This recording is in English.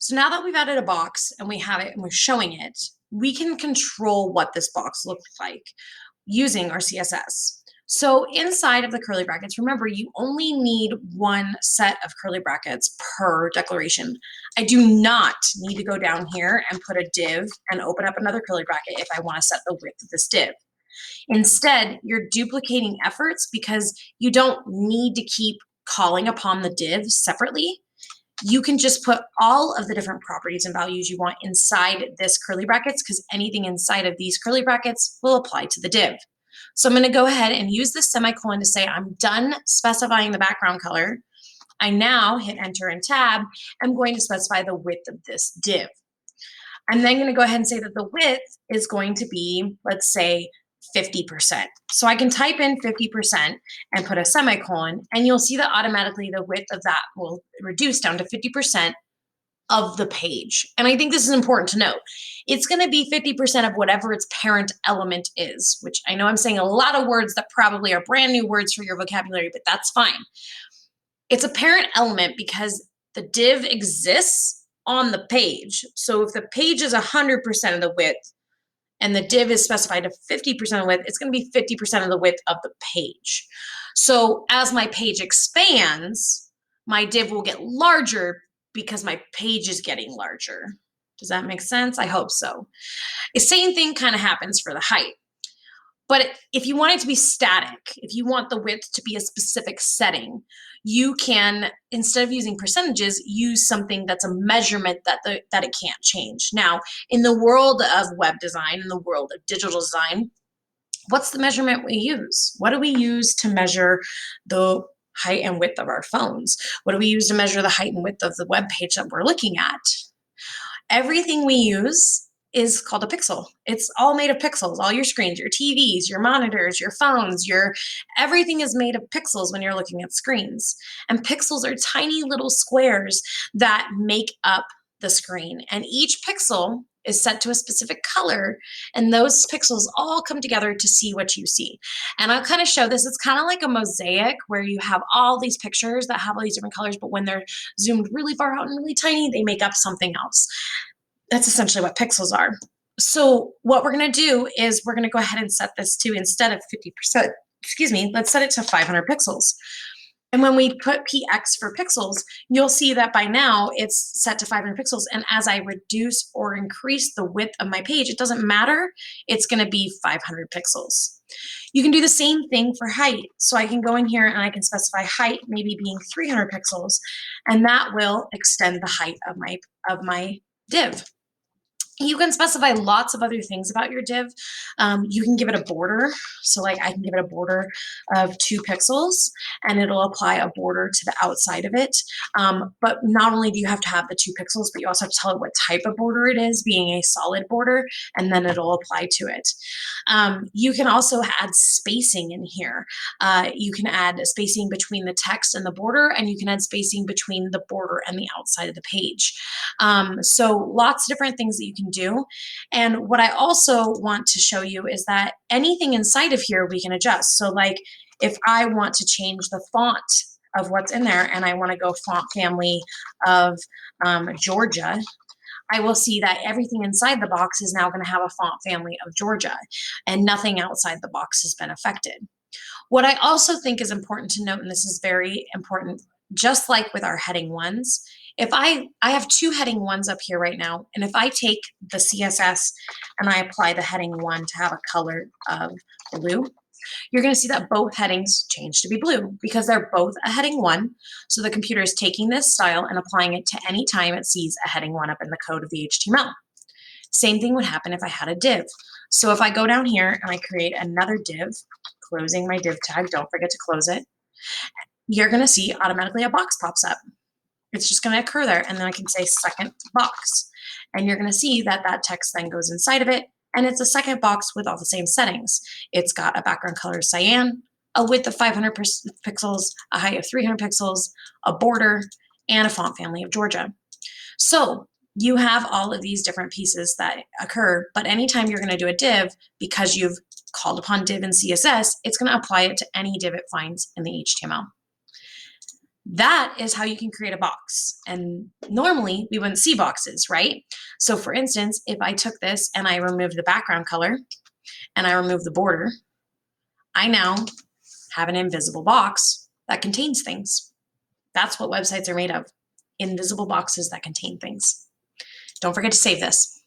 So now that we've added a box and we have it and we're showing it, we can control what this box looks like using our CSS. So inside of the curly brackets, remember, you only need one set of curly brackets per declaration. I do not need to go down here and put a div and open up another curly bracket if I want to set the width of this div. Instead, you're duplicating efforts because you don't need to keep calling upon the div separately. You can just put all of the different properties and values you want inside this curly brackets because anything inside of these curly brackets will apply to the div. So I'm going to go ahead and use this semicolon to say I'm done specifying the background color. I now hit enter and tab. I'm going to specify the width of this div. I'm then going to go ahead and say that the width is going to be, let's say, 50%. So I can type in 50% and put a semicolon, and you'll see that automatically the width of that will reduce down to 50% of the page. And I think this is important to note. It's going to be 50% of whatever its parent element is, which I know I'm saying a lot of words that probably are brand new words for your vocabulary, but that's fine. It's a parent element because the div exists on the page. So if the page is 100% of the width, and the div is specified to 50% of width, it's going to be 50% of the width of the page. So as my page expands, my div will get larger because my page is getting larger. Does that make sense? I hope so. The same thing kind of happens for the height. But if you want it to be static, if you want the width to be a specific setting, you can, instead of using percentages, use something that's a measurement that it can't change. Now, in the world of web design, in the world of digital design, what's the measurement we use? What do we use to measure the height and width of our phones? What do we use to measure the height and width of the web page that we're looking at? Everything we use is called a pixel. It's all made of pixels. All your screens, your TVs, your monitors, your phones, everything is made of pixels when you're looking at screens. And pixels are tiny little squares that make up the screen. And each pixel is set to a specific color, and those pixels all come together to see what you see. And I'll kind of show this. It's kind of like a mosaic where you have all these pictures that have all these different colors, but when they're zoomed really far out and really tiny, they make up something else. That's essentially what pixels are. So what we're going to do is we're going to go ahead and set this to, instead of 50%, let's set it to 500 pixels. And when we put px for pixels, you'll see that by now it's set to 500 pixels. And as I reduce or increase the width of my page, it doesn't matter. It's going to be 500 pixels. You can do the same thing for height. So I can go in here and I can specify height maybe being 300 pixels, and that will extend the height of my div. You can specify lots of other things about your div. You can give it a border. So like I can give it a border of 2 pixels and it'll apply a border to the outside of it. But not only do you have to have the 2 pixels, but you also have to tell it what type of border it is, being a solid border, and then it'll apply to it. You can also add spacing in here. You can add spacing between the text and the border, and you can add spacing between the border and the outside of the page. So lots of different things that you can do. And what I also want to show you is that anything inside of here we can adjust. So like if I want to change the font of what's in there and I want to go font family of Georgia, I will see that everything inside the box is now going to have a font family of Georgia, and nothing outside the box has been affected. What I also think is important to note, and this is very important, just like with our heading ones, if I have 2 heading ones up here right now, and if I take the CSS and I apply the heading 1 to have a color of blue, you're going to see that both headings change to be blue because they're both a heading 1. So the computer is taking this style and applying it to any time it sees a heading 1 up in the code of the HTML. Same thing would happen if I had a div. So if I go down here and I create another div, closing my div tag, don't forget to close it, you're going to see automatically a box pops up. It's just going to occur there, and then I can say second box, and you're going to see that that text then goes inside of it, and it's a second box with all the same settings. It's got a background color of cyan, a width of 500 pixels, a height of 300 pixels, a border, and a font family of Georgia. So you have all of these different pieces that occur, but anytime you're going to do a div, because you've called upon div in CSS, it's going to apply it to any div it finds in the HTML. That is how you can create a box. And normally we wouldn't see boxes, right? So for instance, if I took this and I removed the background color and I removed the border, I now have an invisible box that contains things. That's what websites are made of, invisible boxes that contain things. Don't forget to save this.